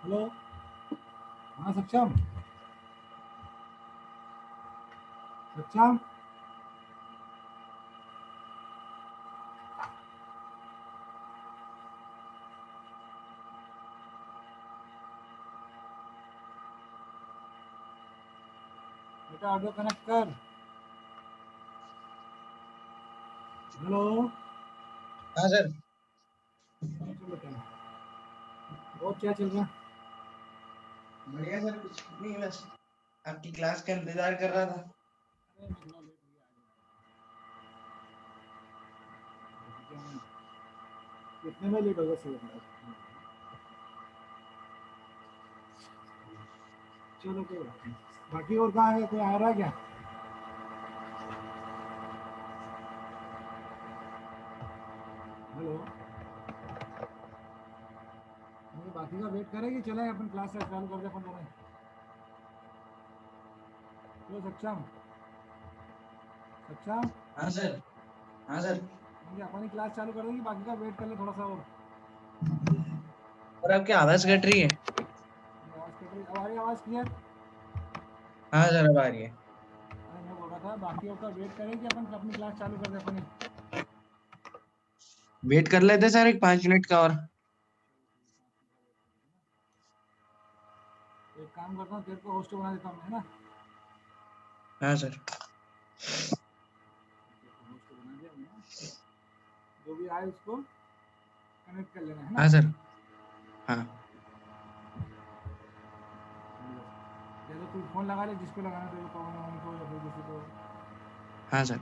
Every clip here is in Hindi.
हेलो। हाँ सक्षम। सक्षम। बेटा ऑडियो कनेक्ट कर। हेलो। हाँ सर। चलो बेटा, और क्या चल रहा है? बढ़िया सर, कुछ नहीं, बस आपकी क्लास का इंतजार कर रहा था। अरे मैं थोड़ा लेट हो गया। कितने में लेट हो गया सर? चलो कोई बात नहीं। बाकी और कहाँ है, कोई आ रहा है क्या? हेलो। मुझे बाकी का वेट करें कि चले अपन क्लास से चालू कर दे अपन लोग? हेलो सक्षम। सक्षम। हाँ सर। हाँ सर। मुझे अपनी क्लास चालू कर देंगे, बाकी का वेट कर ले थोड़ा सा और। और आपकी आवाज कट रही है। आवाज़ कट रही, अब आ रही आवाज़ क्लियर? हाँ सर, अब आ रही है। अरे मैं बोल रहा था बाकी और का वेट करें कि अपन अपनी क्लास चालू कर दे अपनी? वेट कर लेते सर, एक 5 मिनट का और। एक काम करता हूँ, तेरे को होस्ट बना देता हूँ, है ना? हाँ सर। होस्ट बना दिया मैंने, जो भी आए उसको कनेक्ट कर लेना, है ना? हाँ सर। हाँ। जैसे तू फोन लगा ले, जिसको लगाना तेरे को, पवन को या फिर किसी को। हाँ सर।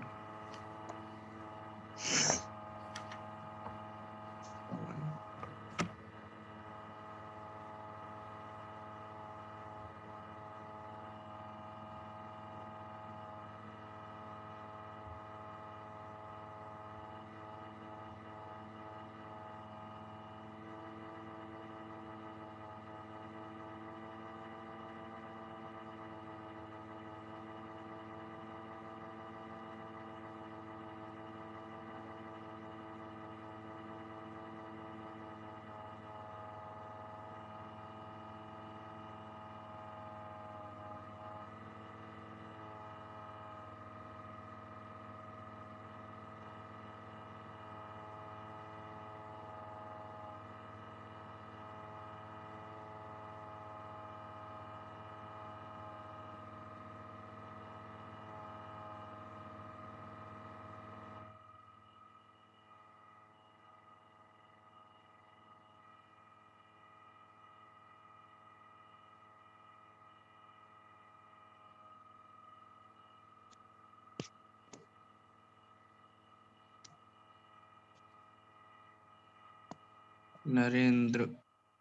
नरेंद्र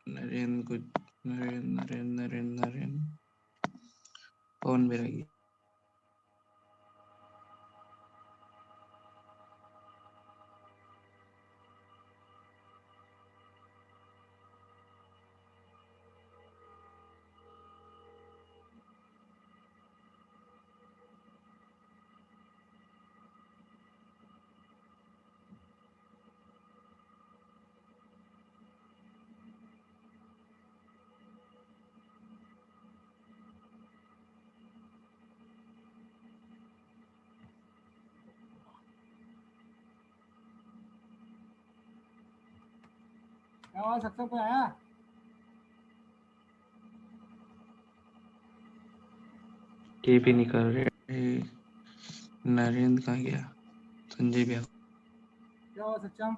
नरेंद्र कुछ नरेंद्र नरेंद्र नरेंद्र नरेंद्र कौन बैरागी? क्या आवाज़ सक्षम कोई आया? केपी निकल रहे। नरेंद्र कहाँ गया? संजय भैया। क्या आवाज़ सक्षम?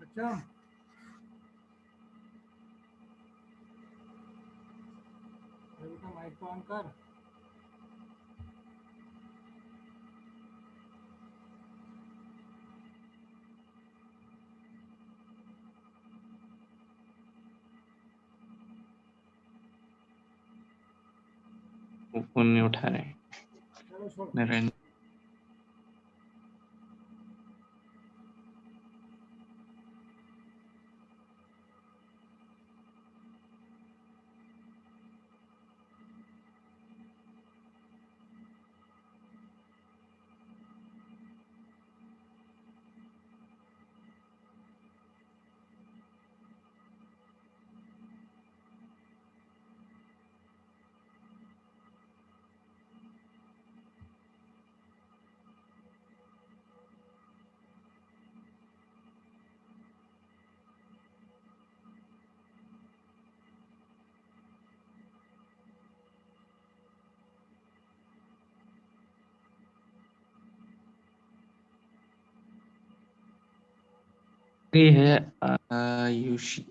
सक्षम। अरे बेटा माइक तो ऑन कर। वो फोन नहीं उठा रहे। चलो छोड़। नरेंद्र। आखिरी है आयुषी।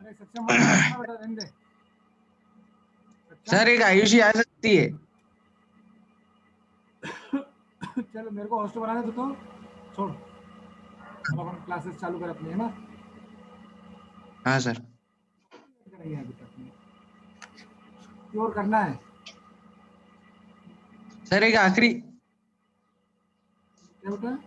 अरे सक्षम वाला मत ना बेटा, रहने दे। सक्षम सर एक आयुषी आ सकती है। चलो मेरे को हॉस्टल बना दे तो छोड़, अब अपन क्लासेस चालू कर अपनी, है ना? हाँ सर। नहीं है अभी तक, प्योर करना है। सर एक आखिरी। क्या बेटा?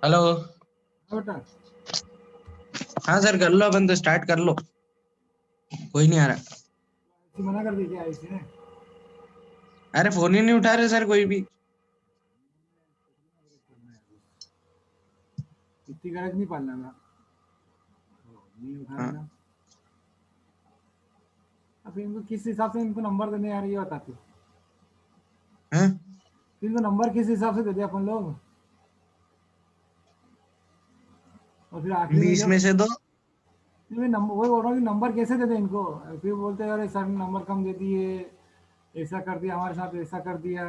हेलो। हाँ बेटा, हाँ सर कर लो, अपन तो स्टार्ट कर लो। कोई नहीं आ रहा। ऐसी मना कर दी क्या ऐसे ने? अरे फोन ही नहीं उठा रहे सर कोई भी। इतनी गरज नहीं पालना ना, नहीं उठा रहे हाँ। ना। अब इनको किस हिसाब से इनको नंबर देने आ रही है बताती, हैं? इनको नंबर किस हिसाब से देते अपन लोग? और फिर आखिरी में 20 जब में से दो। मैं नंबर वही बोल रहा हूँ कि नंबर कैसे देते इनको? फिर बोलते हैं अरे सर ने नंबर कम दे दिए, ऐसा कर दिया हमारे साथ, ऐसा कर दिया।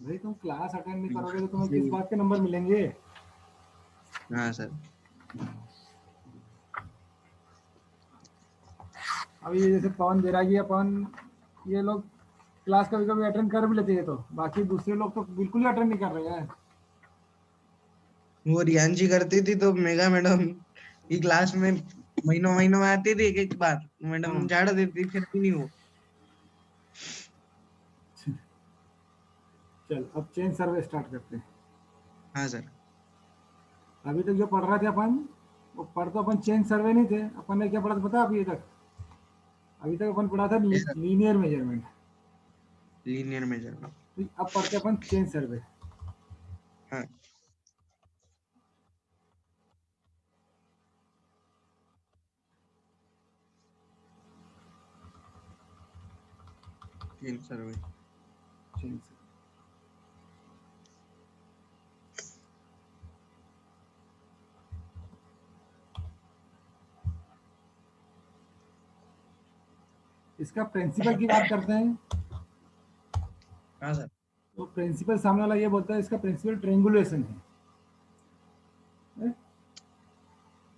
भाई तुम क्लास अटेंड नहीं करोगे तो तुम्हें किस बात के नंबर मिलेंगे? हाँ सर। अभी ये जैसे पवन बैरागी या पवन, ये लोग क्लास कभी कभी अटेंड कर भी लेते हैं, तो बाकी दूसरे लोग तो बिल्कुल ही अटेंड नहीं कर रहे हैं। वो रियांशी करती थी तो मेगा मैडम की क्लास में महीनों महीनों में आती थी, एक एक बार मैडम हाँ, झाड़ देती, फिर भी नहीं वो। चल अब चेंज सर्वे स्टार्ट करते हैं। हाँ सर। अभी तक जो पढ़ रहे थे अपन, वो पढ़ तो अपन चेंज सर्वे नहीं थे, अपन ने क्या पढ़ा था पता है अभी तक? अभी तक अपन पढ़ा था लीनियर मेजरमेंट। Linear measurement. अब पढ़ते अपन चेंज सर्वे। हाँ। चेंज सर्वे। चेंज सर्वे इसका प्रिंसिपल की बात करते हैं। हाँ सर। तो प्रिंसिपल सामने वाला ये बोलता है इसका प्रिंसिपल ट्रेंगुलेशन है।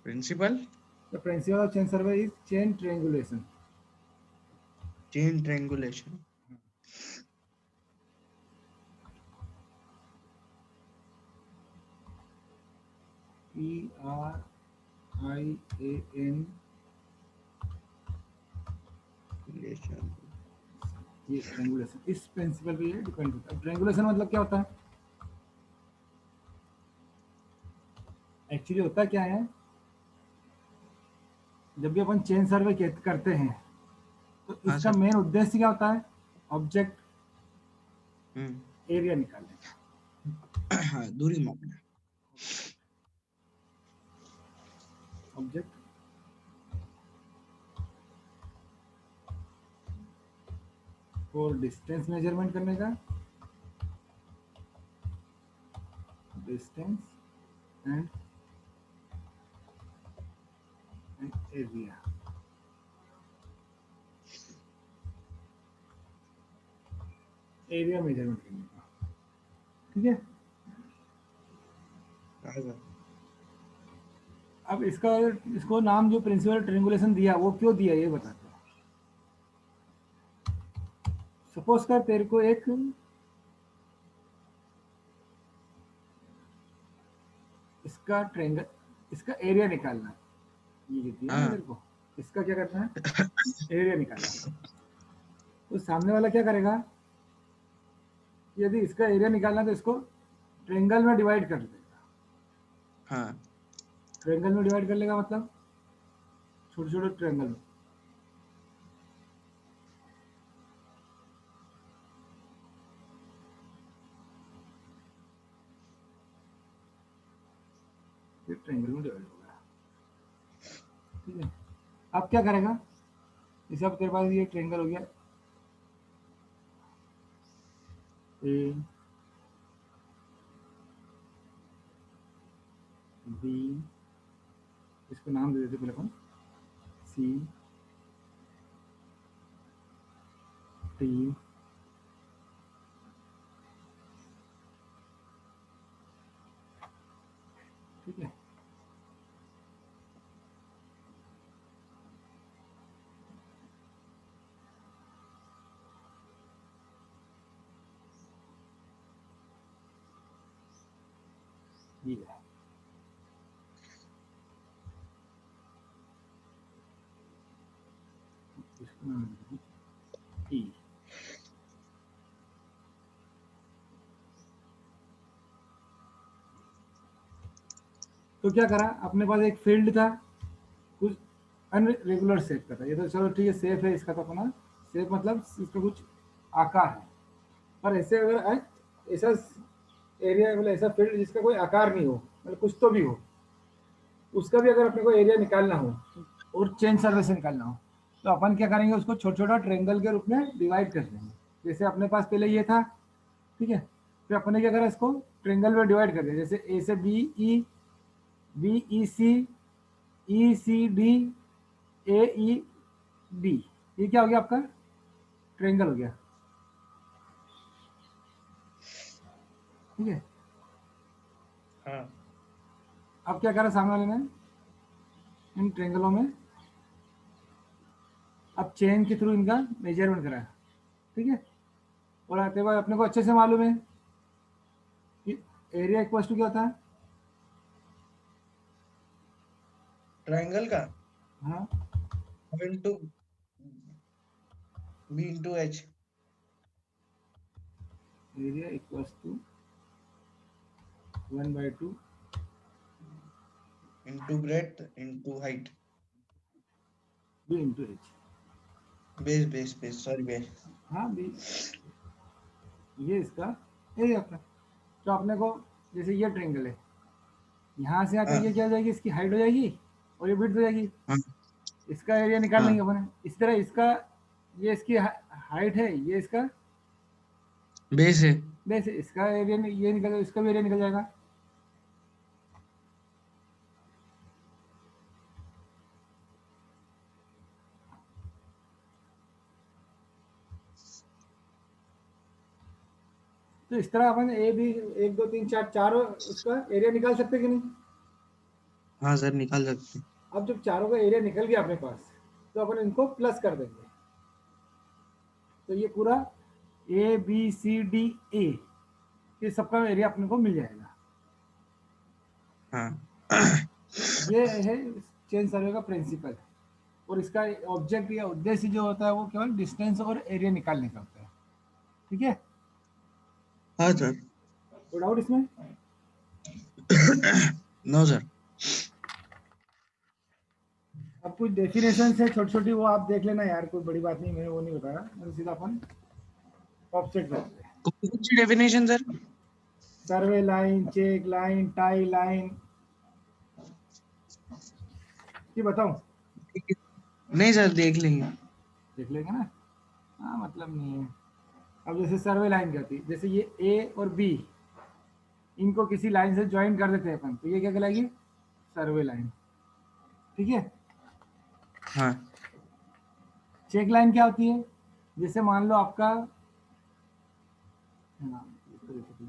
Principle the principle of chain survey is chain triangulation. Chain triangulation. PRIAN, relation. ये ट्रेंगुलेशन इस प्रिंसिपल पे ये डिपेंड होता है। ट्रेंगुलेशन मतलब क्या होता है? एक्चुअली होता क्या है, जब भी अपन चेन सर्वे करते हैं तो हाँ इसका सर। मेन उद्देश्य क्या होता है? ऑब्जेक्ट हम्म। एरिया निकालने का। हाँ दूरी मापना। ऑब्जेक्ट और डिस्टेंस मेजरमेंट करने का, distance and area. Area measurement करने का, ठीक है। हाँ सर। अब इसका, इसको नाम जो प्रिंसिपल ट्रिंगुलेशन दिया वो क्यों दिया ये बताते हैं। सपोज कर तेरे को एक इसका ट्रेंगल, इसका एरिया निकालना है, ये दिया ना हाँ तेरे को, इसका क्या करना है? एरिया निकालना है। तो सामने वाला क्या करेगा, यदि इसका एरिया निकालना है तो इसको ट्रायंगल में डिवाइड कर देगा। हाँ ट्रायंगल में डिवाइड कर लेगा मतलब छोटे छोटे ट्रायंगल में। ये ट्रायंगल में डिवाइड हो गया, ठीक है। अब क्या करेगा, जैसे अब तेरे पास ये ट्रायंगल हो गया ए बी, इसको नाम दे देते पहले अपन, सी टी ठीक है। ये है इसको नाम दे देते टी। तो क्या करा, अपने पास एक फील्ड था कुछ अनरेगुलर शेप का था, ये तो चलो ठीक है सेफ है इसका, तो अपना सेफ मतलब इसका कुछ आकार है। पर ऐसे अगर ऐसा एरिया मतलब ऐसा फील्ड जिसका कोई आकार नहीं हो, मतलब कुछ तो भी हो, उसका भी अगर अपने को एरिया निकालना हो और चेंज सर्वे से निकालना हो, तो अपन क्या करेंगे, उसको छोटा छोटा ट्रायंगल के रूप में डिवाइड कर देंगे। जैसे अपने पास पहले ये था, ठीक है, फिर अपने क्या करा, इसको ट्रायंगल में डिवाइड कर दिया। जैसे ए से बी ई सी, ई सी डी, ए ई डी, ये क्या हो गया आपका ट्रायंगल हो गया, ठीक है। हाँ अब क्या करा सामने वाले ने, इन ट्रायंगलों में अब चेन के थ्रू इनका मेजरमेंट कराया, ठीक है। और आते बाद अपने को अच्छे से मालूम है कि एरिया इक्वल टू क्या होता है, ट्रायंगल का हाँ into B into H area equal to 1/2 into breadth into height B into H. Base base base sorry base. हाँ बी, ये इसका एरिया होता है। तो अपने को जैसे ये ट्रायंगल है, यहाँ से आकर हाँ ये क्या हो जाएगी, इसकी हाइट हो जाएगी और ये विड्थ हो जाएगी, हाँ इसका एरिया निकाल लेंगे हाँ अपन। इस तरह इसका, ये इसकी हाइट है, ये इसका बेस है। बेस है, इसका एरिया ये निकल, इसका भी एरिया निकल जाएगा। तो इस तरह अपन ए बी 1 2 3 4 चारों उसका एरिया निकाल सकते कि नहीं। हाँ सर निकाल सकते हैं। अब जब चारों का एरिया निकल गया अपने पास, तो अपन इनको प्लस कर देंगे, तो ये पूरा ए बी सी डी ए, ये सबका एरिया अपने को मिल जाएगा। हाँ ये है चेन सर्वे का प्रिंसिपल, और इसका ऑब्जेक्ट या उद्देश्य जो होता है वो केवल डिस्टेंस और एरिया निकालने का होता है, ठीक है। हाँ सर। कोई डाउट इसमें? No sir. अब कुछ डेफिनेशन है छोटी छोटी, वो आप देख लेना यार, कोई बड़ी बात नहीं, मैं वो नहीं बताया, मैं सीधा अपन ऑब्जेक्ट करते हैं। कौन सी definition sir? Survey line, check line, tie line, ये बताऊं? नहीं सर देख लेंगे। देख लेंगे ना, हाँ मतलब नहीं है। अब जैसे सर्वे लाइन कहती है, जैसे ये ए और बी, इनको किसी लाइन से ज्वाइन कर देते हैं अपन, तो ये क्या कहलाएगी, सर्वे लाइन, ठीक है। हाँ चेक लाइन क्या होती है, जैसे मान लो आपका, हाँ, इसको देखो,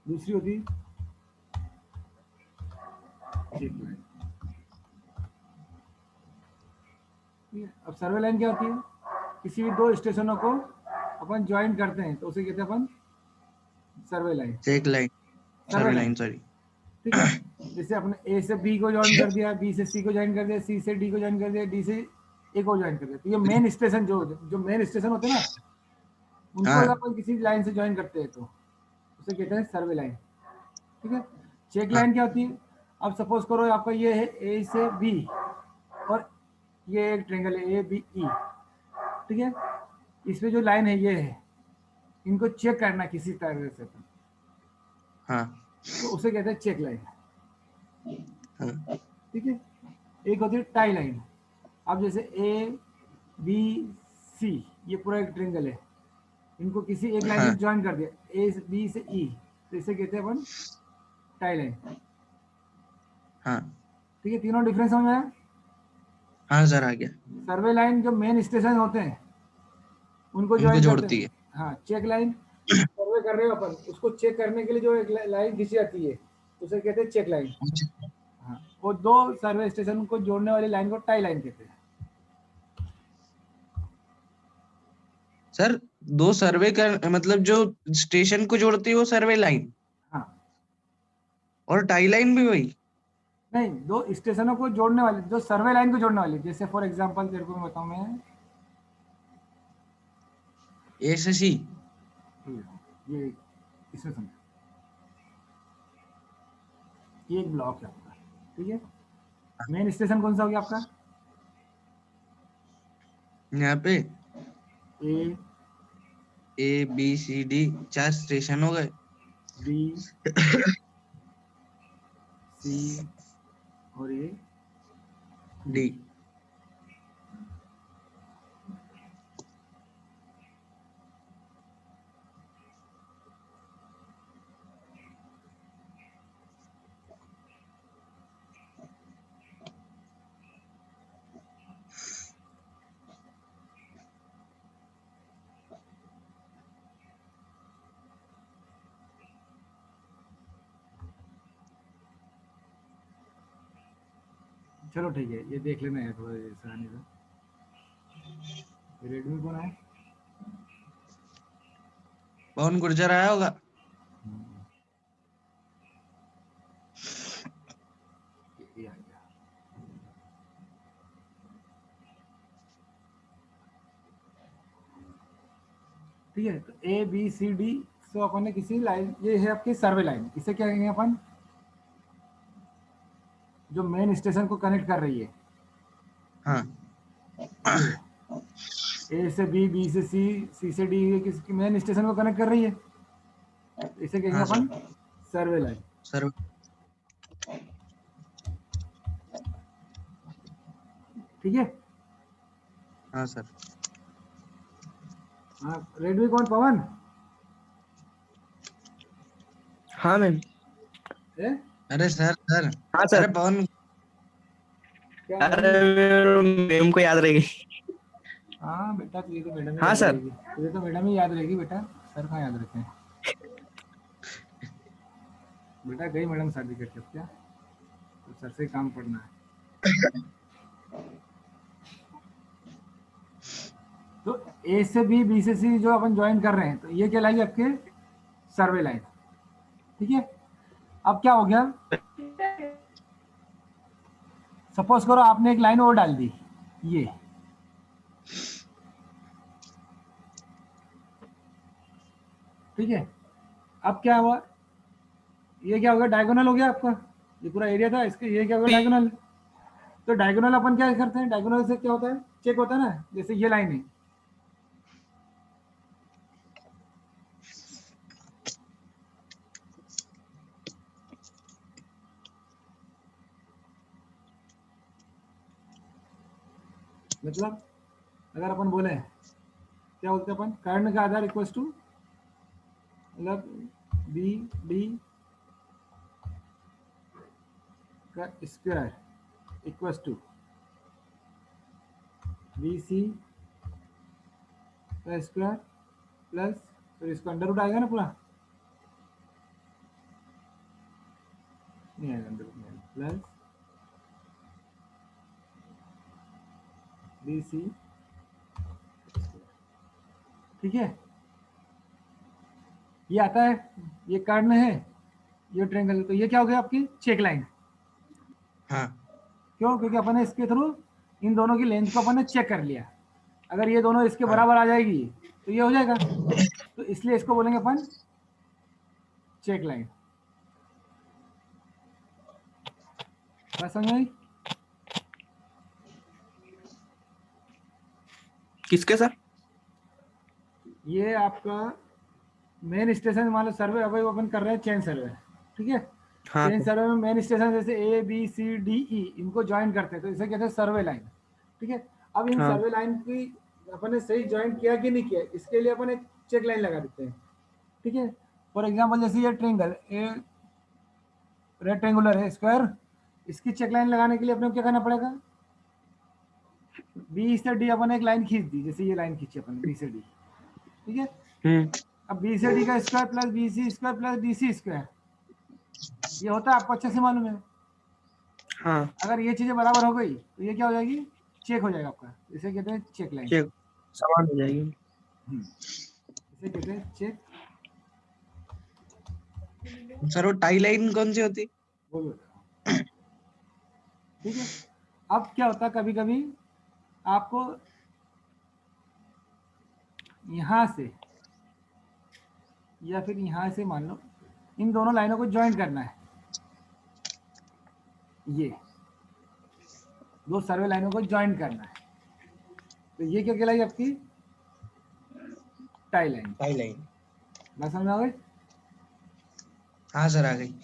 दूसरी होती चेक लाइन, ठीक है। अब सर्वे लाइन क्या होती है, किसी भी दो स्टेशनों को अपन ज्वाइन करते हैं तो उसे कहते हैं अपन survey line, check line. Survey line, line, sorry. ठीक है। जैसे अपने ए से बी को ज्वाइन कर दिया, बी से सी को ज्वाइन कर दिया, सी से डी को ज्वाइन कर दिया, डी से ए को ज्वाइन कर दिया, तो ये मेन स्टेशन जो मेन स्टेशन होते हैं ना, उनको अगर हाँ अपन किसी लाइन से ज्वाइन करते हैं तो उसे कहते हैं सर्वे लाइन, ठीक है। चेक हाँ लाइन क्या होती है? अब सपोज करो आपका ये है ए से बी और ये एक ट्रेंगल है ए बी ई, ठीक है। इसमें जो लाइन है ये है, इनको चेक करना किसी तरह से, हाँ तो उसे कहते हैं चेक लाइन, हाँ ठीक है। एक होती है टाई लाइन। अब जैसे ए बी सी ये पूरा एक ट्रेंगल है, इनको किसी एक लाइन हाँ से ज्वाइन कर दिया ए बी से ई, तो इसे कहते हैं अपन टाई लाइन, हाँ ठीक है। तीनों डिफरेंस समझ में आया? हाँ सर, आ गया। सर्वे लाइन जो मेन स्टेशन होते हैं उनको उनको ज्वाइन करते जोड़ती हैं। है। हाँ, चेक लाइन सर्वे कर रहे हो अपन, उसको चेक करने के लिए जो एक लाइन खींची जाती है उसे कहते हैं चेक लाइन। हाँ, वो दो सर्वे स्टेशन को जोड़ने वाली लाइन को टाई लाइन कहते हैं। सर, दो सर्वे कर मतलब जो स्टेशन को जोड़ती है वो सर्वे लाइन, हाँ, और टाई लाइन भी वही। नहीं, दो स्टेशनों को जोड़ने वाली, जो सर्वे लाइन को जोड़ने वाली, जैसे फॉर एग्जांपल तेरे को मैं बताऊं, मैं ए से सी। ये इसमें समझ, ये एक ब्लॉक है आपका, ठीक है। मेन स्टेशन कौन सा हो गया आपका? यहाँ पे A A B C D 4 station हो गए। बी सी और ये डी। चलो ठीक है, ये देख लेना है थोड़ा जैसा आने का। रेडमी कौन है? पवन गुर्जर आया होगा। ये आ गया, ठीक है। तो ए बी सी डी, सो अपन ने किसी लाइन, ये है आपकी सर्वे लाइन, इसे क्या कहेंगे अपन? जो मेन स्टेशन को कनेक्ट कर रही है, हाँ ये ए से बी, बी से सी, सी से डी, ये किसी मेन स्टेशन को कनेक्ट कर रही है, इसे कहेंगे हाँ अपन सर। सर्वे लाइन, सर ठीक है। हाँ सर। हाँ, रेडमी कौन? पवन हाँ मैम। है? अरे सर सर, हाँ अरे सर। पवन। क्या अरे नाम? मैम को याद रहेगी। हाँ बेटा, तुझे तो मैडम ही हाँ याद सर। रहेगी, तुझे तो मैडम ही याद रहेगी बेटा, सर कहाँ याद रखते हैं बेटा? गई मैडम शादी करके, अब क्या, तो सर से ही काम पड़ना है। तो ए से बी, बी से सी जो अपन ज्वाइन कर रहे हैं, तो ये कहलाएगी आपके सर्वे लाइन, ठीक है। अब क्या हो गया, सपोज करो आपने एक लाइन और डाल दी, ये ठीक है। अब क्या हुआ, ये क्या हो गया, डायगोनल हो गया आपका, ये पूरा एरिया था इसके, ये क्या हो गया, डायगोनल। तो डायगोनल अपन क्या करते हैं, डायगोनल से क्या होता है, चेक होता है ना, जैसे ये लाइन है, मतलब अगर अपन बोले क्या बोलते हैं अपन, कर्ण का आधार इक्वल टू, मतलब बी डी का square equal to B C का स्क्वायर प्लस, फिर इसको अंडर रूट आएगा ना पूरा, नहीं आएगा अंडर रूट, नहीं प्लस बी सी, ठीक है। ये आता है, ये कर्ण है, ये ट्रायंगल, तो ये क्या हो गया आपकी चेक लाइन। हाँ क्यों? क्योंकि अपन ने इसके थ्रू इन दोनों की लेंथ को अपन ने चेक कर लिया। अगर ये दोनों इसके हाँ बराबर आ जाएगी तो ये हो जाएगा, तो इसलिए इसको बोलेंगे अपन चेक लाइन। बात समझ में आई? किसके सर? ये आपका मेन स्टेशन, मान लो सर्वे अभी अपन कर रहे हैं चेन सर्वे, ठीक है। हाँ चेन सर। सर्वे में मेन स्टेशन जैसे ए बी सी डी ई इनको ज्वाइन करते हैं, तो इसे कहते हैं सर्वे लाइन, ठीक है। अब इन हाँ सर्वे लाइन की अपन ने सही ज्वाइन किया कि नहीं किया, इसके लिए अपन एक चेक लाइन लगा देते हैं, ठीक है। फॉर एग्जाम्पल जैसे ये ट्रेंगल ए रेक्टेंगुलर है स्क्वायर, इसकी चेक लाइन लगाने के लिए अपने को क्या करना पड़ेगा, बी से डी अपन एक लाइन खींच दी, जैसे ये लाइन खींची अपन बी से डी, ठीक है। हम्म। अब बी से डी का square plus B C square plus D C square, ये होता है आपको अच्छे से मालूम है। हाँ अगर ये चीजें बराबर हो गई तो ये क्या हो जाएगी, चेक हो जाएगा आपका, इसे कहते हैं चेक लाइन। चेक समान हो जाएगी। इसे कहते हैं चेक। सर वो टाई लाइन कौन सी होती? बोलो, ठीक है। अब क्या होता है कभी कभी आपको यहां से या फिर यहां से मान लो इन दोनों लाइनों को ज्वाइन करना है, ये दो सर्वे लाइनों को ज्वाइन करना है, तो ये क्या कहलाई आपकी टाई लाइन। Tie line. बात समझ में आ गई? हाँ सर आ गई।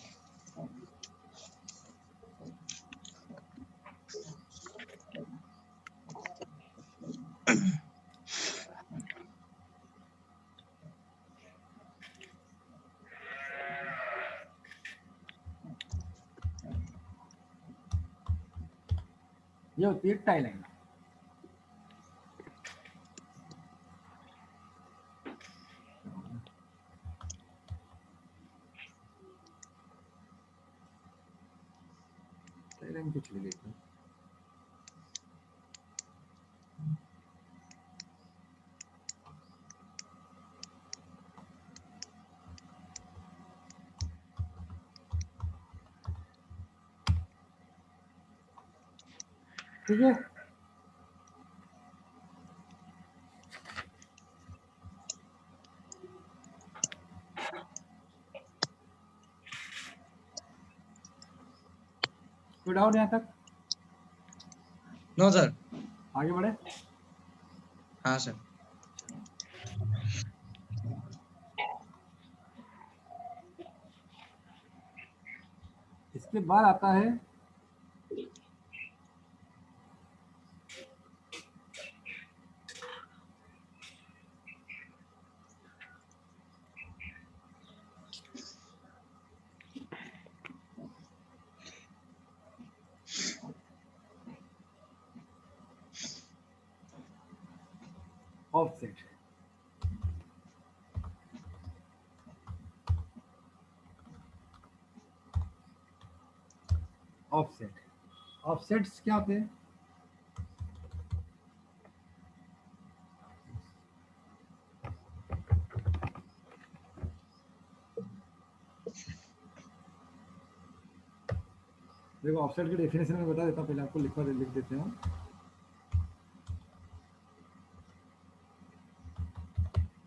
ये होती है टाई लाइन। टाई लाइन कुछ ले लेते हैं। ठीक है। कोई डाउट यहाँ तक? No sir. आगे बढ़े। हाँ सर। इसके बाद आता है ऑफसेट। ऑफसेट, ऑफसेट्स क्या होते हैं? देखो ऑफसेट की डेफिनेशन में बता देता हूँ, पहले आपको लिख देते हैं।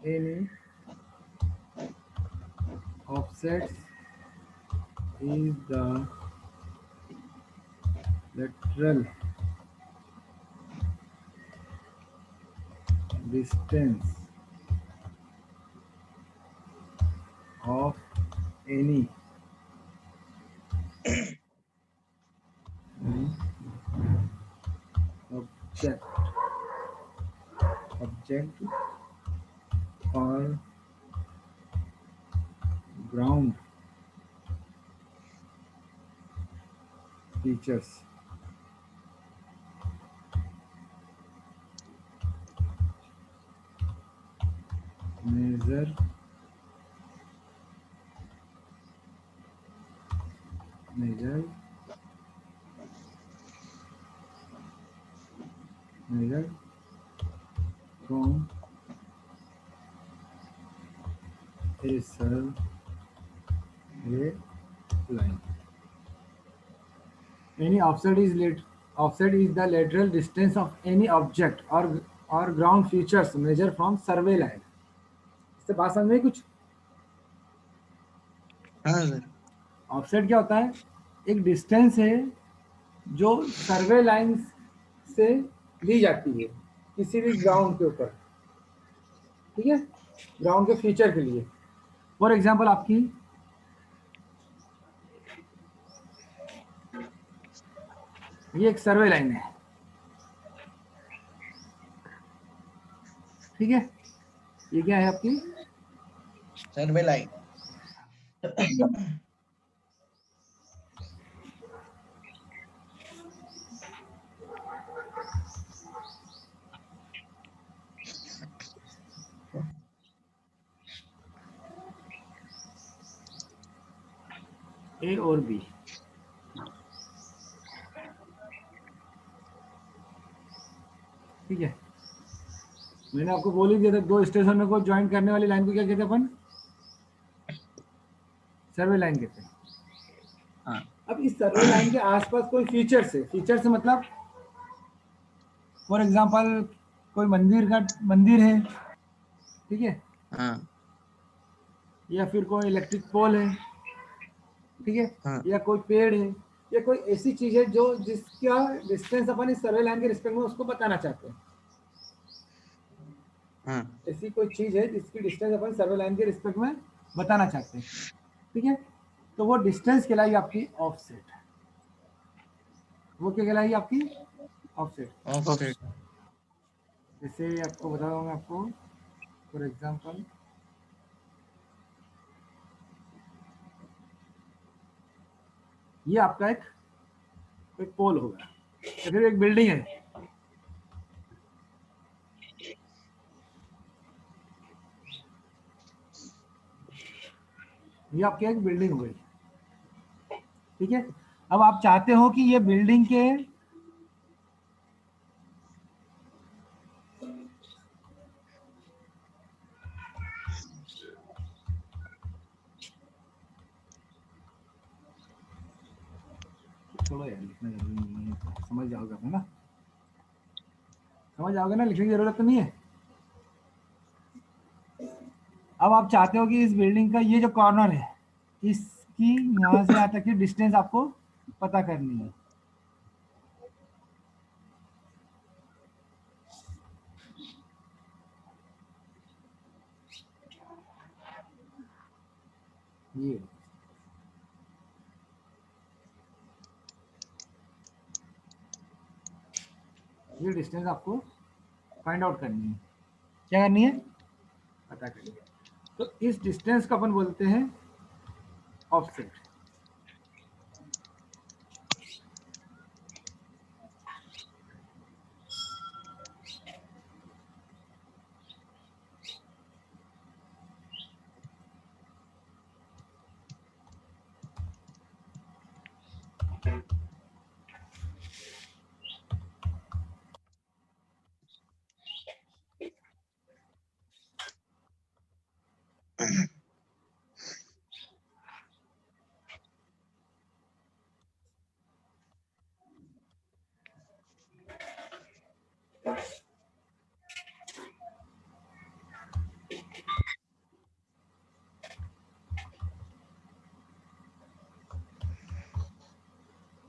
Any offsets is the lateral distance of any object or ground features measure from a survey line. Any offset is the lateral distance of any object or ground features measured from survey line. इससे बात समझ में आई कुछ? हाँ सर। ऑफसेट क्या होता है? एक डिस्टेंस है जो सर्वे लाइन से ली जाती है किसी भी ग्राउंड के ऊपर, ठीक है, ग्राउंड के फीचर के लिए। फॉर एग्जांपल आपकी ये एक सर्वे लाइन है, ठीक है, ये क्या है आपकी? सर्वे लाइन। ए और बी, ठीक है। मैंने आपको बोल ही दिया था, दो स्टेशनों को ज्वाइन करने वाली लाइन को क्या कहते हैं अपन? सर्वे लाइन कहते हैं। हाँ। अब इस सर्वे लाइन के आसपास कोई फीचर से मतलब फॉर एग्जांपल कोई मंदिर है, ठीक है, हाँ। या फिर कोई इलेक्ट्रिक पोल है, ठीक है, हाँ। या कोई पेड़ है, या कोई ऐसी चीज है जो जिसका डिस्टेंस अपन इस सर्वे लाइन के रिस्पेक्ट में उसको बताना चाहते हैं। हाँ। ऐसी कोई चीज है जिसकी डिस्टेंस अपन सर्वे लाइन के रिस्पेक्ट में बताना चाहते हैं, ठीक है, तो वो डिस्टेंस कहलाई आपकी ऑफसेट। वो क्या कहलाई आपकी? ऑफसेट। ऑफसेट। जैसे आपको बता दूंगा आपको, फॉर एग्जांपल ये आपका एक पोल होगा या फिर एक बिल्डिंग है, ये आपकी एक बिल्डिंग हो गई, ठीक है। अब आप चाहते हो कि ये बिल्डिंग के छोड़ो यार, लिखना जरूरी नहीं है, समझ जाओगे आप, है ना? समझ जाओगे ना, लिखने की जरूरत तो नहीं है। अब आप चाहते हो कि इस बिल्डिंग का ये जो कॉर्नर है, इसकी यहाँ से यहाँ तक की डिस्टेंस आपको पता करनी है। ये डिस्टेंस आपको फाइंड आउट करनी है। क्या करनी है? पता करनी है। तो इस डिस्टेंस को अपन बोलते हैं offset.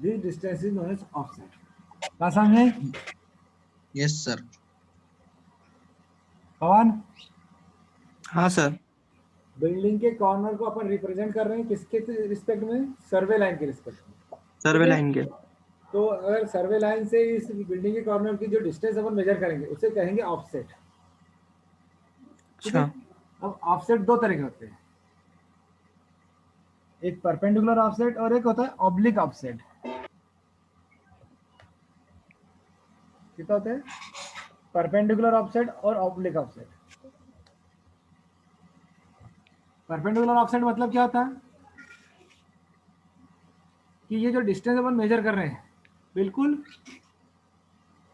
This distance is known as offset. क्या समझे? Yes sir. पवन, हाँ सर। बिल्डिंग के कॉर्नर को अपन रिप्रेजेंट कर रहे हैं किसके रिस्पेक्ट में? सर्वे लाइन के रिस्पेक्ट में। सर्वे लाइन के। तो अगर सर्वे लाइन से इस बिल्डिंग के कॉर्नर की जो डिस्टेंस अपन मेजर करेंगे उसे कहेंगे ऑफसेट। अच्छा। अब ऑफसेट दो तरह के होते हैं, एक परपेंडिकुलर ऑफसेट और एक होता है ऑब्लिक ऑफसेट। कितना होता है? परपेंडिकुलर ऑफसेट और ऑब्लिक ऑफसेट। परपेंडिकुलर ऑफसेट मतलब क्या होता है कि ये जो डिस्टेंस अपन मेजर कर रहे हैं बिल्कुल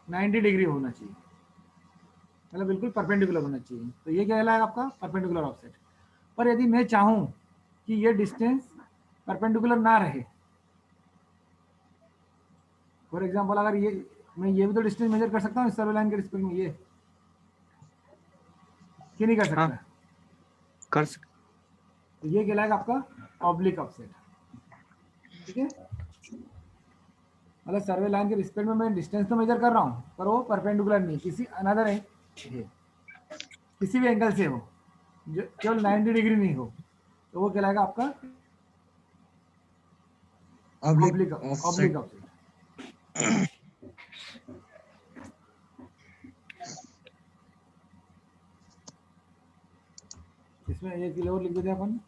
90 डिग्री होना चाहिए, मतलब बिल्कुल परपेंडिकुलर होना चाहिए, तो ये क्या कहलाएगा आपका परपेंडिकुलर ऑफसेट। पर यदि मैं चाहूँ कि ये डिस्टेंस परपेंडिकुलर ना रहे। फॉर एग्जाम्पल अगर ये मैं ये भी तो डिस्टेंस मेजर कर सकता हूँ इस सर्वे लाइन के रिस्पेक्ट में, ये कि नहीं कर हाँ सकता? कर सक तो ये कहलाएगा आपका ऑब्लिक ऑफसेट। ठीक है, मतलब सर्वे लाइन के रिस्पेक्ट में मैं डिस्टेंस तो मेजर कर रहा हूँ पर वो परपेंडिकुलर नहीं, किसी अनदर है, किसी भी एंगल से हो, जो केवल 90 डिग्री नहीं हो, तो वो कहलाएगा आपका oblique oblique offset. Oblique offset. इसमें एक किलो और लिख देते हैं अपन।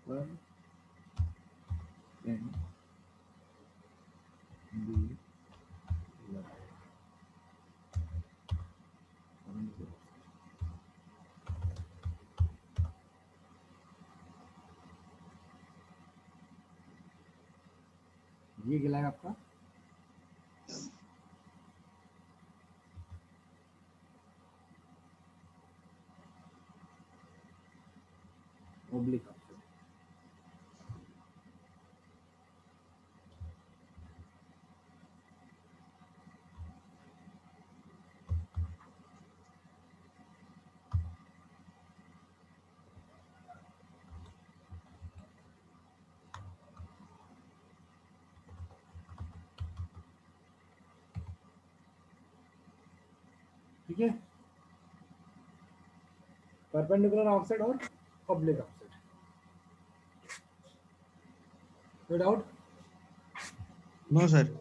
One, ten, B, 11. ये कहलाएगा आपका ऑब्लिक ऑफसेट। ठीक है, परपेंडिकुलर ऑफसेट और oblique offset. No doubt? No sir.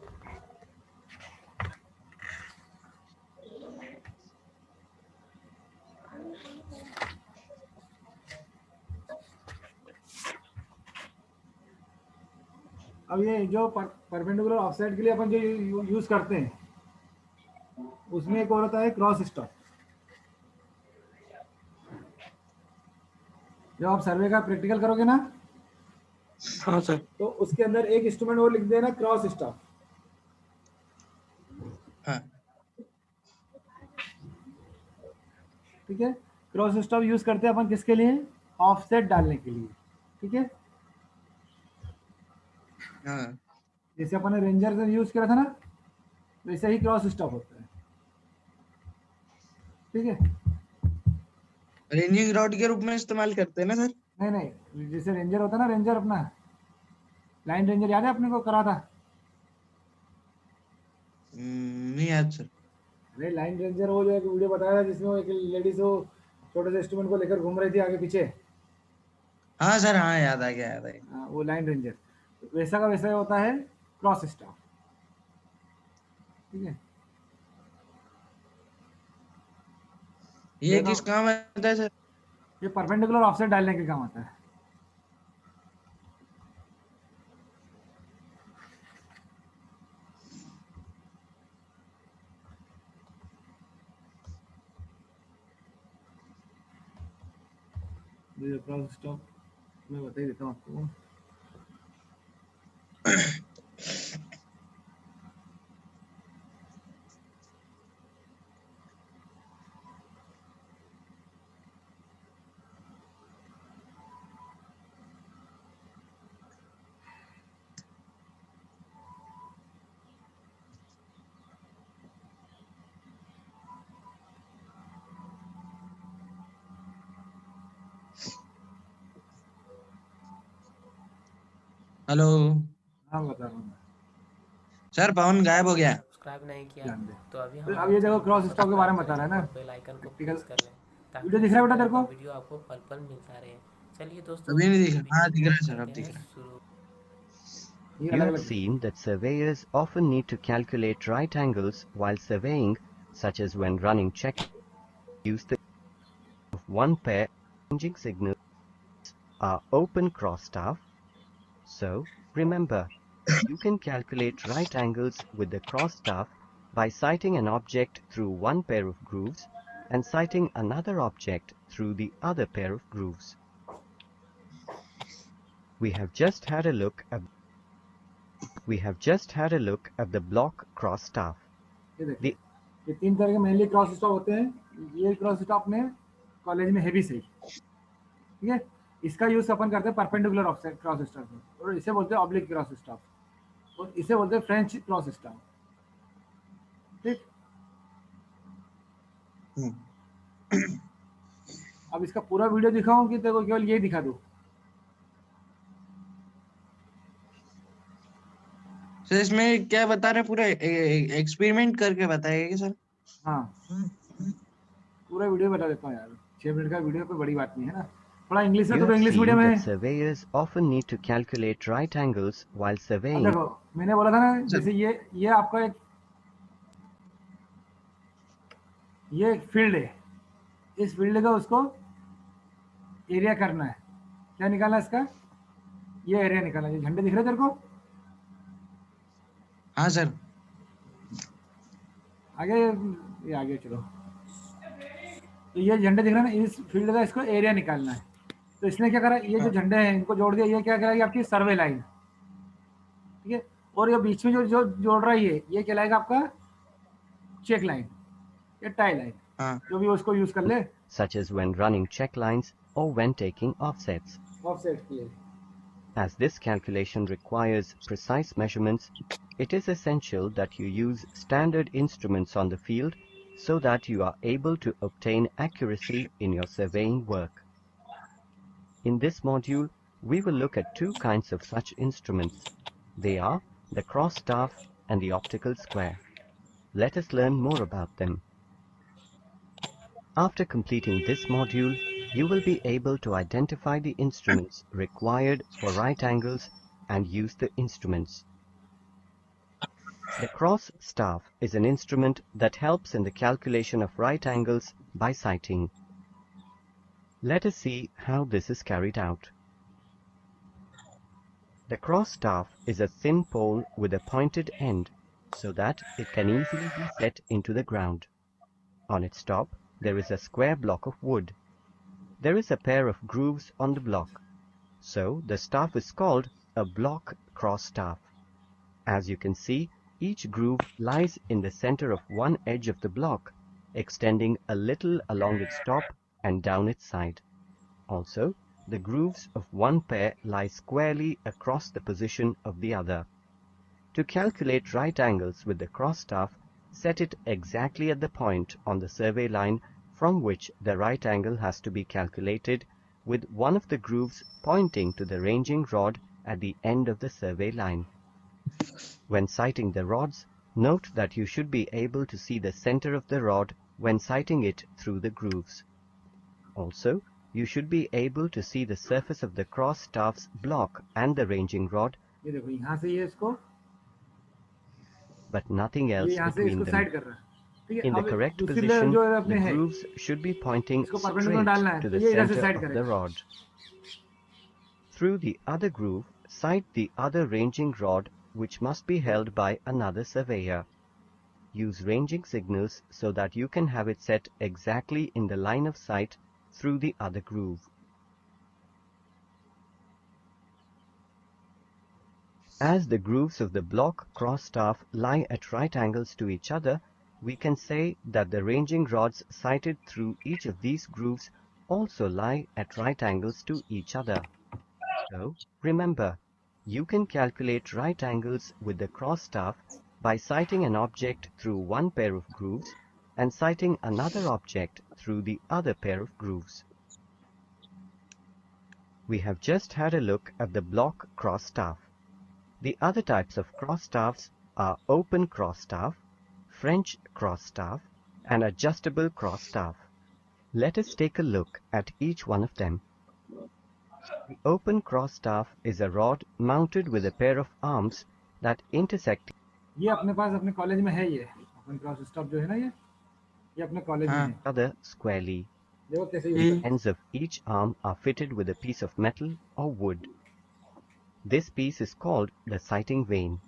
अब ये जो परपेंडिकुलर ऑफसेट के लिए अपन जो यूज करते हैं उसमें एक और होता है क्रॉस स्टॉक। जब आप सर्वे का प्रैक्टिकल करोगे ना हाँ सर। तो उसके अंदर एक इंस्ट्रूमेंट और लिख देना क्रॉस स्टॉक। हाँ ठीक है, क्रॉस स्टॉक यूज करते हैं अपन किसके लिए? ऑफसेट डालने के लिए। ठीक है, हाँ। जैसे अपन ने रेंजर से यूज किया था ना वैसे ही क्रॉस स्टॉक होता है। ठीक है, रेंजिंग रॉड के रूप में इस्तेमाल करते हैं ना सर? नहीं नहीं, जैसे रेंजर होता है ना, रेंजर अपना लाइन रेंजर याद है अपने को करा था? नहीं याद सर। अरे लाइन रेंजर वो जो एक वीडियो बताया था जिसमें वो एक लेडीज वो छोटे से इंस्ट्रूमेंट को लेकर घूम रही थी आगे पीछे। हाँ सर, हाँ याद आ गया, याद आ गया। हाँ, वो लाइन रेंजर। तो वैसा का वैसा ही होता है क्रॉस स्टॉक। ठीक है, ये देखो किस काम आता है सर? ये परपेंडिकुलर ऑफसेट डालने के काम आता है। ये क्रॉस स्टॉक मैं बता ही देता हूँ आपको। हेलो हाँ बता रहा हूँ मैं, सर, पवन गायब हो गया। सब्सक्राइब नहीं किया ध्यान दे। तो अभी तो अब हमारे ये देखो चैनल को क्रॉस स्टॉक के बारे सब्सक्राइब में बता रहा है करें ना और बेल आइकन को प्रैक्टिकल। प्रेस कर लें ताकि वीडियो दिख इसी रहा है बेटा तरह तेरे का को? वीडियो आपको पल पल मिलता रहे। चलिए दोस्तों, अभी नहीं दिख रहा। हाँ, वीडियो दिख को रहा है सर, अब करते दिख हैं रहा है। शुरू। ये You अलग have अलग है। seen that surveyors often need to calculate right angles while surveying, such as when running check. Use the of one pair changing signals are open cross staff. So remember, you can calculate right angles with the cross staff by sighting an object through one pair of grooves and sighting another object through the other pair of grooves. We have just had a look at We have just had a look at the block cross staff. ये देखिए, ये 3 तरह के मेनली क्रॉस स्टॉप होते हैं। ये क्रॉस स्टॉप में कॉलेज में हैवी सही, ठीक है। इसका यूज अपन करते हैं परपेंडिकुलर ऑफसेट क्रॉस स्टॉप में, और इसे बोलते हैं ऑब्लिक क्रॉस स्टॉप, और इसे बोलते हैं फ्रेंच क्रॉस स्टॉप, ठीक। अब इसका पूरा वीडियो दिखाऊं कि तेरे को केवल ये दिखा दूं? सर इसमें क्या बता रहे, पूरा एक्सपेरिमेंट करके बताइए सर। हाँ, पूरा वीडियो बता देता हूँ यार, 6 मिनट का वीडियो कोई बड़ी बात नहीं है ना। थोड़ा इंग्लिश में, You तो have इंग्लिश seen मीडियम है। that surveyors often need to calculate right angles while अब surveying. देखो, मैंने बोला था ना, जैसे ये आपका एक फील्ड है, इस फील्ड का उसको एरिया करना है। क्या निकालना है इसका? ये एरिया निकालना है। ये झंडे दिख रहे हैं तेरे को? हाँ सर। आगे, ये आगे चलो। तो ये झंडे दिख रहे हैं ना, इस फील्ड का इसको एरिया निकालना है। तो इसने क्या करा, ये जो झंडे हैं इनको जोड़ दिया। ये क्या कराएगी? आपकी सर्वे लाइन, ठीक है। और ये बीच में जो जोड़ रहा है, ये कहलाएगा आपका चेक लाइन या टाई लाइन, हाँ जो भी उसको यूज कर ले such as when running check lines or when taking offsets. Offset के लिए। As this calculation requires precise measurements, it is essential that you use standard instruments on the field so that you are able to obtain accuracy in your surveying work. In this module, we will look at two kinds of such instruments. They are the cross staff and the optical square. Let us learn more about them. After completing this module, you will be able to identify the instruments required for right angles and use the instruments. The cross staff is an instrument that helps in the calculation of right angles by sighting. Let us see how this is carried out. The cross staff is a thin pole with a pointed end so that it can easily be set into the ground. On its top, there is a square block of wood. There is a pair of grooves on the block, so the staff is called a block cross staff. As you can see, each groove lies in the center of one edge of the block, extending a little along its top and down its side. Also, the grooves of one pair lie squarely across the position of the other. To calculate right angles with the cross staff, set it exactly at the point on the survey line from which the right angle has to be calculated, with one of the grooves pointing to the ranging rod at the end of the survey line. When sighting the rods, note that you should be able to see the center of the rod when sighting it through the grooves. Also, you should be able to see the surface of the cross staff's block and the ranging rod, ये देखो, यहाँ से ये इसको, but nothing ये else यहाँ से between इसको them. साइड कर रहा है, ठीक है। In the अब correct दूसरी position, जो the अपने है, grooves should be pointing इसको परपेंडिकुलर डालना है, straight to तो the ये इधर से center साइड of the करेगा। rod. Through the other groove, sight the other ranging rod, which must be held by another surveyor. Use ranging signals so that you can have it set exactly in the line of sight through the other groove. As the grooves of the block cross staff lie at right angles to each other, we can say that the ranging rods sighted through each of these grooves also lie at right angles to each other. So, remember, you can calculate right angles with the cross staff by sighting an object through one pair of grooves and sighting another object through the other pair of grooves. We have just had a look at the block cross staff. The other types of cross staffs are open cross staff, French cross staff, and adjustable cross staff. Let us take a look at each one of them. The open cross staff is a rod mounted with a pair of arms that intersect ये अपने पास अपने कॉलेज में है। ये ओपन क्रॉस स्टॉप जो है ना, ये अपने कॉलेज में हाँ। है। each other squarely. देखो कैसे यूज The करते हैं। ends of each arm are fitted with a piece of metal or wood. This piece is called the sighting vane.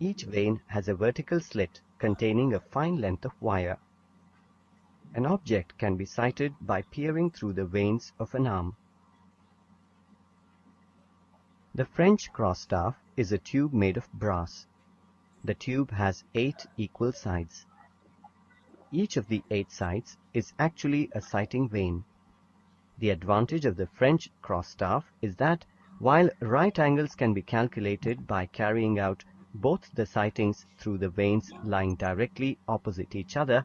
Each vane has a vertical slit containing a fine length of wire. An object can be sighted by peering through the vanes of an arm. The French cross staff is a tube made of brass. The tube has 8 equal sides. Each of the 8 sides is actually a sighting vane. The advantage of the French cross staff is that while right angles can be calculated by carrying out both the sightings through the vanes lying directly opposite each other,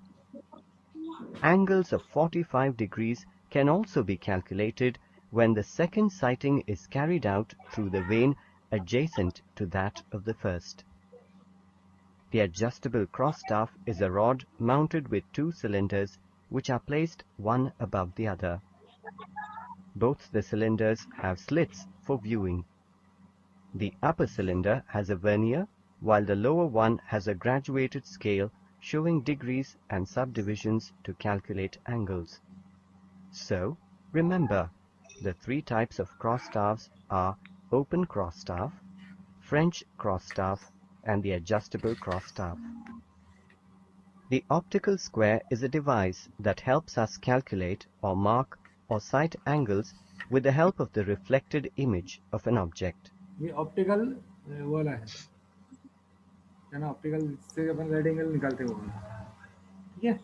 angles of 45 degrees can also be calculated when the second sighting is carried out through the vane adjacent to that of the first. The adjustable cross staff is a rod mounted with 2 cylinders which are placed one above the other. Both the cylinders have slits for viewing. The upper cylinder has a vernier, while the lower one has a graduated scale showing degrees and subdivisions to calculate angles. So, remember, the 3 types of cross staffs are open cross staff, French cross staff, and the adjustable cross staff. The optical square is a device that helps us calculate or mark or sight angles with the help of the reflected image of an object. ये ऑप्टिकल वो वाला है ना, ऑप्टिकल से अपन रेड एंगल निकालते हैं वो वाला, ठीक है।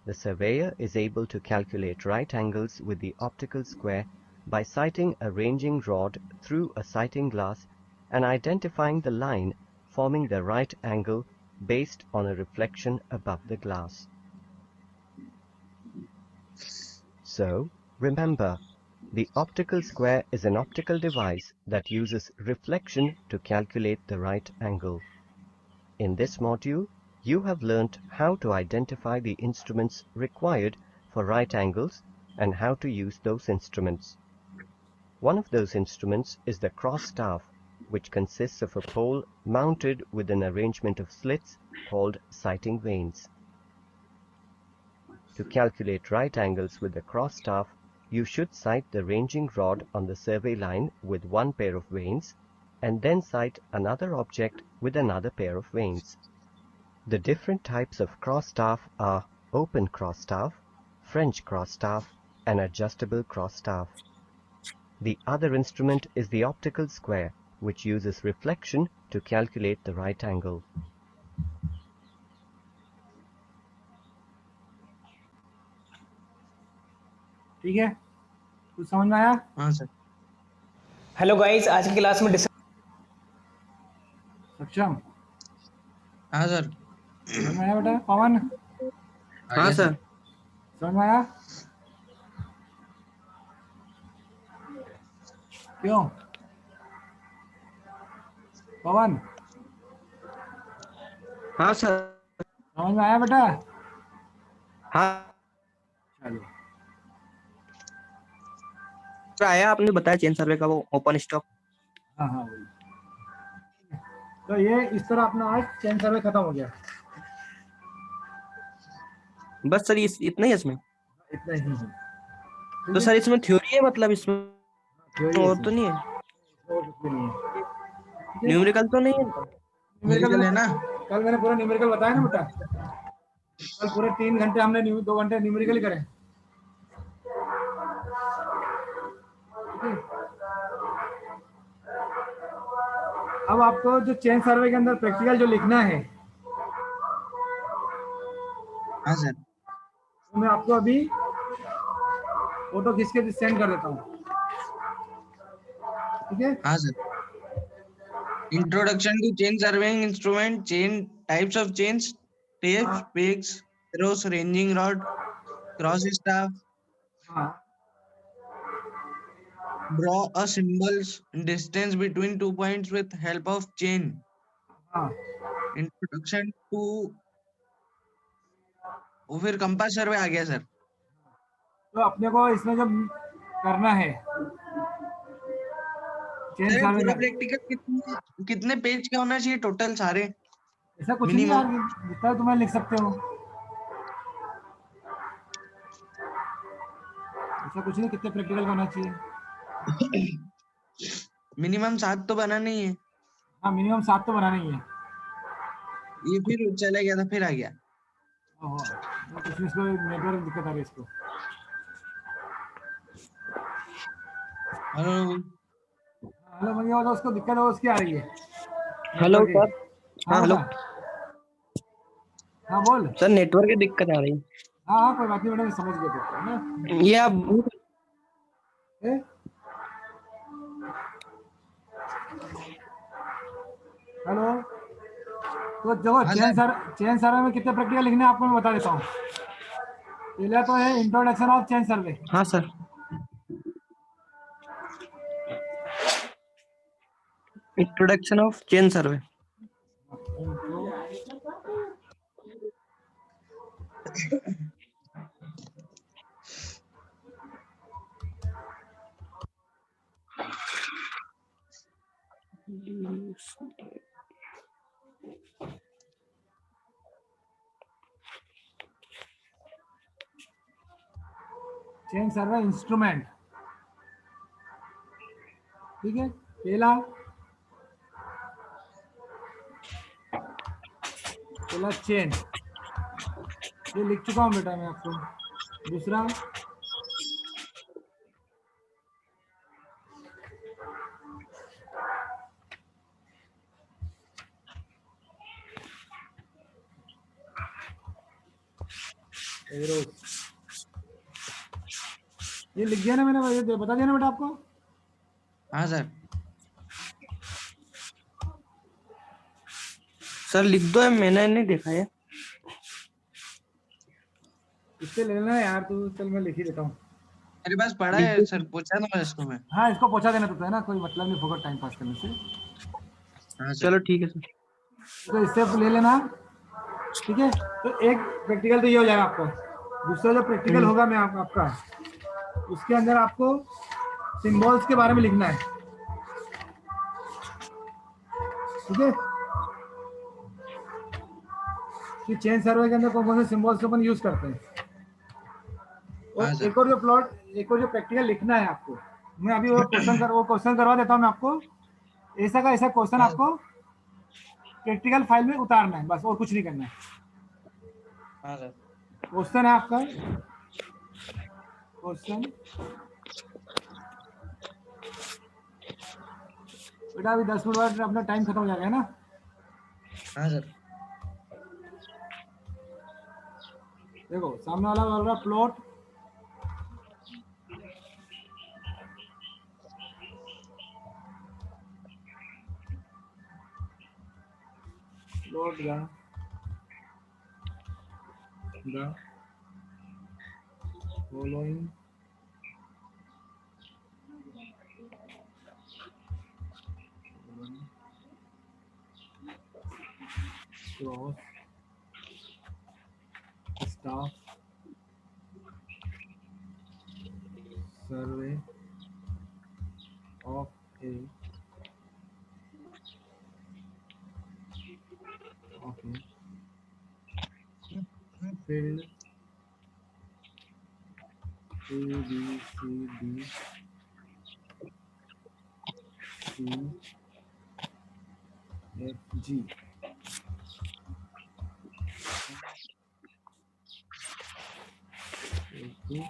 The surveyor is able to calculate right angles with the optical square by sighting a ranging rod through a sighting glass and identifying the line forming the right angle based on a reflection above the glass. So, remember, the optical square is an optical device that uses reflection to calculate the right angle. In this module, you have learnt how to identify the instruments required for right angles and how to use those instruments. One of those instruments is the cross staff, which consists of a pole mounted with an arrangement of slits called sighting vanes. To calculate right angles with the cross staff, you should sight the ranging rod on the survey line with one pair of vanes and then sight another object with another pair of vanes. The different types of cross staff are open cross staff, French cross staff, and adjustable cross staff. The other instrument is the optical square, which uses reflection to calculate the right angle. ठीक है, कुछ समझ में आया? हाँ सर। हेलो गाइस, आज की क्लास में सक्षम हाँ सर। समझ में आया बेटा? पवन हाँ सर। समझ में आया? क्यों पवन हाँ सर। समझ में आया बेटा? हाँ चलो सर, आया। आपने बताया चेन सर्वे का वो ओपन स्टॉक। हाँ हाँ वही। तो ये इस तरह अपना आज चेन सर्वे खत्म हो गया। बस सर इतना ही है इसमें। इतना ही है। तो सर इसमें थ्योरी है, मतलब इसमें और तो नहीं है? और कुछ भी नहीं है। न्यूमेरिकल तो नहीं है? न्यूमेरिकल है ना? कल मैंने पूरा न्यूमेरिकल बताया ना बेटा। कल पूरे 3 घंटे हमने 2 घंटे न्यूमेरिकल ही करे। अब आपको जो चेन सर्वे के अंदर प्रैक्टिकल जो लिखना है, हाँ सर। तो मैं आपको अभी फोटो खींच के सेंड कर देता हूँ, ठीक है? हाँ sir. Introduction to chain surveying instrument, chain types of chains, tapes, pegs, throws, ranging rod, cross staff, हाँ draw a symbols distance between 2 points with help of chain. हाँ इंट्रोडक्शन टू, वो फिर कंपास सर्वे आ गया सर। तो अपने को इसमें जब करना है चेन सर सर्वे पूरा का, प्रैक्टिकल कितने पेज का होना चाहिए टोटल सारे? ऐसा कुछ नहीं यार, जितना तुम्हें लिख सकते हो। ऐसा कुछ नहीं, कितने प्रैक्टिकल का होना चाहिए? मिनिमम 7 तो बनाना ही है। हाँ मिनिमम 7 तो बनाना ही है। ये फिर चला गया था, फिर आ गया। ओहो, तो कुछ इसको नेटवर्क दिक्कत आ रही है इसको। हेलो। हेलो भैया, वो तो उसको दिक्कत है, उसकी आ रही है हेलो नेटवर्क की। सर। हाँ हाँ हेलो बता। हाँ बोल। सर, नेटवर्क की दिक्कत आ रही हाँ हाँ, कोई बात नहीं मैडम, समझ गए तो है ना। है। ये आप ए? हेलो। तो देखो, हाँ सर। चेन सर्वे में कितने प्रैक्टिकल लिखने हैं आपको मैं बता देता हूँ। पहला तो है इंट्रोडक्शन ऑफ चेन सर्वे। हाँ sir, introduction of chain survey. Chain survey instrument, ठीक है। पहला पहला चेन, ये लिख चुका हूँ बेटा मैं आपको। दूसरा एरोस, ये लिख दिया ना मैंने, ये बता दिया ना बेटा आपको। हाँ सर। सर लिख दो, मैंने नहीं देखा है। इससे ले लेना यार तू, चल मैं लिख ही देता हूँ। मेरे पास पढ़ा लिख है दो सर, पूछा था मैं इसको मैं। हाँ, इसको पहुंचा देना तो है ना, कोई मतलब नहीं फोकट टाइम पास करने से। हाँ सर। चलो ठीक है सर। तो इससे ले लेना, ठीक है। तो एक प्रैक्टिकल तो ये हो जाएगा आपको। दूसरा जो प्रैक्टिकल होगा मैं आपका, उसके अंदर आपको सिंबल्स के बारे में लिखना है, ठीक है। कि चेन सर्वे के अंदर कौन कौन से सिंबल्स अपन यूज करते हैं। हाँ और सर। एक और जो प्रैक्टिकल लिखना है आपको, मैं अभी वो क्वेश्चन करवा देता हूँ मैं आपको। ऐसा का ऐसा क्वेश्चन हाँ आपको प्रैक्टिकल फाइल में उतारना है, बस और कुछ नहीं करना है। हाँ सर। क्वेश्चन है आपका, क्वेश्चन बेटा अभी 10 मिनट बाद अपना टाइम खत्म हो जाएगा, है ना। हाँ सर। देखो सामने वाला बोल रहा plot plot the following cross staff survey of a field A B C D E F G, okay.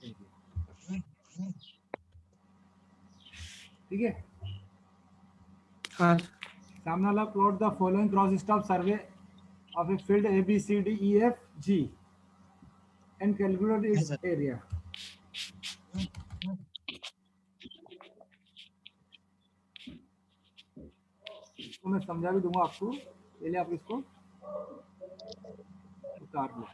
It's ठीक है। हाँ सामने वाला plot the following cross stop survey of a field A B C D E F G and calculate हाँ its सर। area। इसको मैं समझा भी दूंगा आपको, पहले आप इसको उतार लो।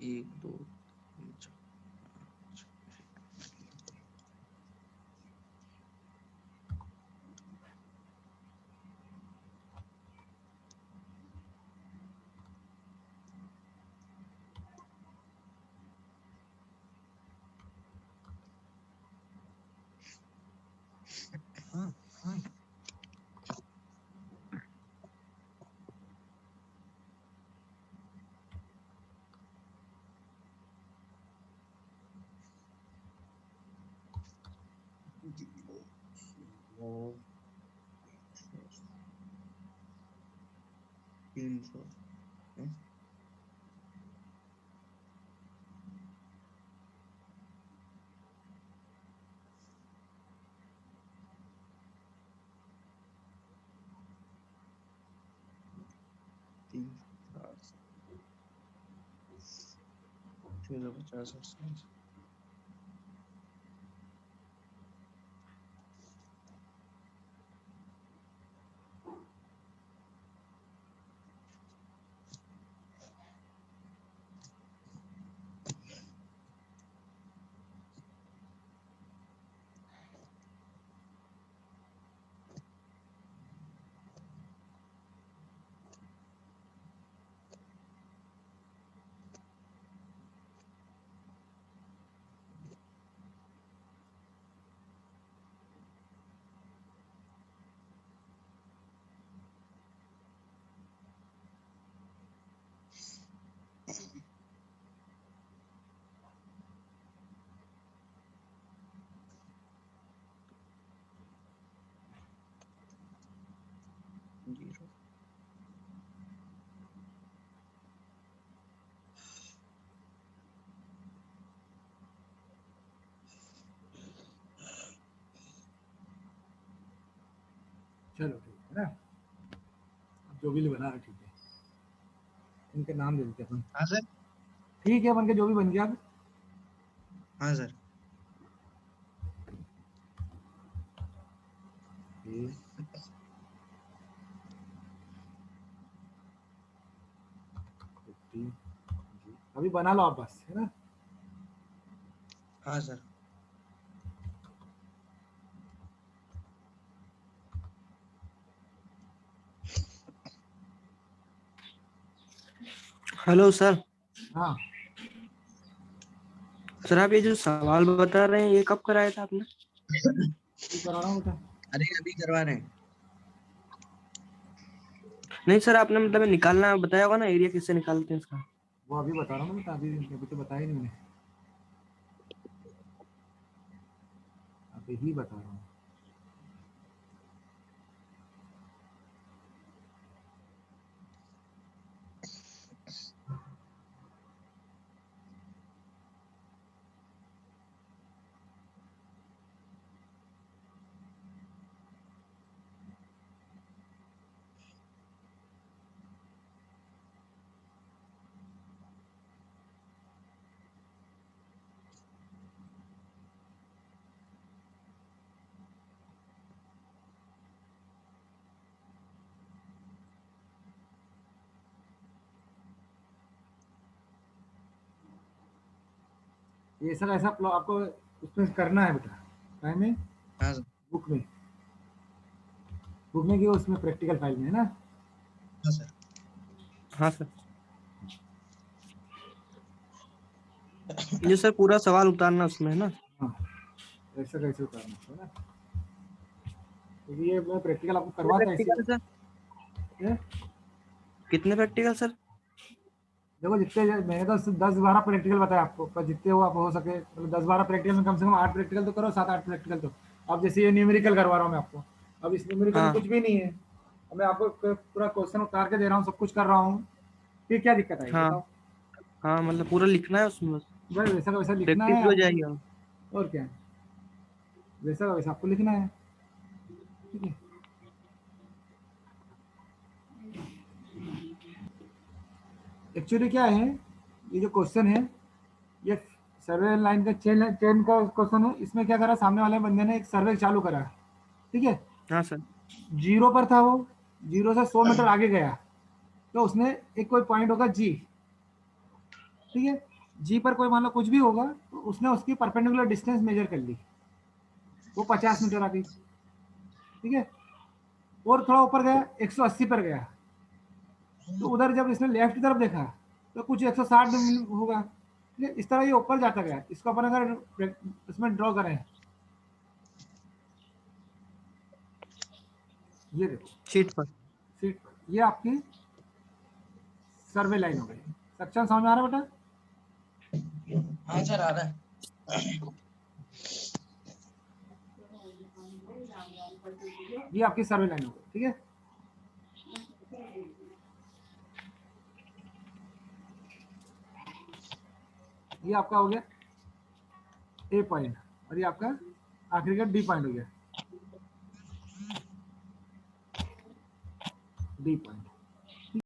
एक दो तीन चार पाँच, दो, 300, तीन 650 80। जीरो। चलो ठीक है ना, जो भी बना है ठीक है, इनके नाम दे देते अपन। हाँ सर। ठीक है, बन के जो भी बन गया अब। हाँ सर। अभी बना लो आप बस, है ना। हाँ सर। Hello sir. हाँ, सर आप ये जो सवाल बता रहे हैं ये कब कराया था आपने? अभी करा रहा हूँ बेटा। अरे अभी करवा रहे हैं। नहीं सर, आपने मतलब निकालना बताया होगा ना, एरिया किससे निकालते हैं इसका? वो अभी बता रहा हूँ ना बेटा, अभी तो बताया नहीं मैंने, अभी ही बता रहा हूँ। ये सब ऐसा आपको उसमें करना है बेटा, काय में, हाँ सर। बुक में, बुक में कि उसमें प्रैक्टिकल फाइल में है ना। हाँ सर। हाँ सर। ये सर पूरा सवाल उतारना उसमें है ना। हाँ, ऐसा कैसे उतारना है ना, क्योंकि ये मैं प्रैक्टिकल आपको करवाता ऐसे। प्रैक्टिकल सर, ये कितने प्रैक्टिकल सर? देखो जितने, मैंने तो 10-12 प्रैक्टिकल बताया आपको, पर जितने वो आप हो सके, मतलब 10-12 प्रैक्टिकल में कम से कम 8 प्रैक्टिकल तो करो, 7-8 प्रैक्टिकल तो। अब जैसे ये न्यूमेरिकल करवा रहा हूँ मैं आपको, अब इस न्यूमेरिकल में हाँ कुछ भी नहीं है, अब मैं आपको पूरा क्वेश्चन उतार के दे रहा हूँ, सब कुछ कर रहा हूँ, फिर क्या दिक्कत आएगी हाँ बताओ। हाँ, मतलब पूरा लिखना है उसमें, भाई वैसा का वैसा लिखना प्रैक्टिस है भी हो आपको, जाएगी। और क्या है, वैसा का वैसा आपको लिखना है, ठीक है। एक्चुअली क्या है, ये जो क्वेश्चन है, ये सर्वे लाइन का चेन चेन का क्वेश्चन है। इसमें क्या करा, सामने वाले बंदे ने एक सर्वे चालू करा, ठीक है, हाँ सर। जीरो पर था वो, जीरो से 100 मीटर आगे गया, तो उसने एक कोई पॉइंट होगा जी, ठीक है, जी पर कोई मान लो कुछ भी होगा, तो उसने उसकी परपेंडिकुलर डिस्टेंस मेजर कर ली, वो 50 मीटर आ गई, ठीक है। और थोड़ा ऊपर गया, 180 पर गया, तो उधर जब इसने लेफ्ट की तरफ देखा तो कुछ 160 होगा, ठीक है। इस तरह ये ऊपर जाता गया। इसको अपन अगर इसमें ड्रॉ करें, ये देखो शीट पर। सीट पर, ये आपकी सर्वे लाइन हो गई। सेक्शन समझ में आ रहा है बेटा? हाँ सर, आ रहा है। ये आपकी सर्वे लाइन हो गई, ठीक है। ये आपका हो गया ए पॉइंट, और ये आपका आखिरी का डी पॉइंट हो गया, डी पॉइंट।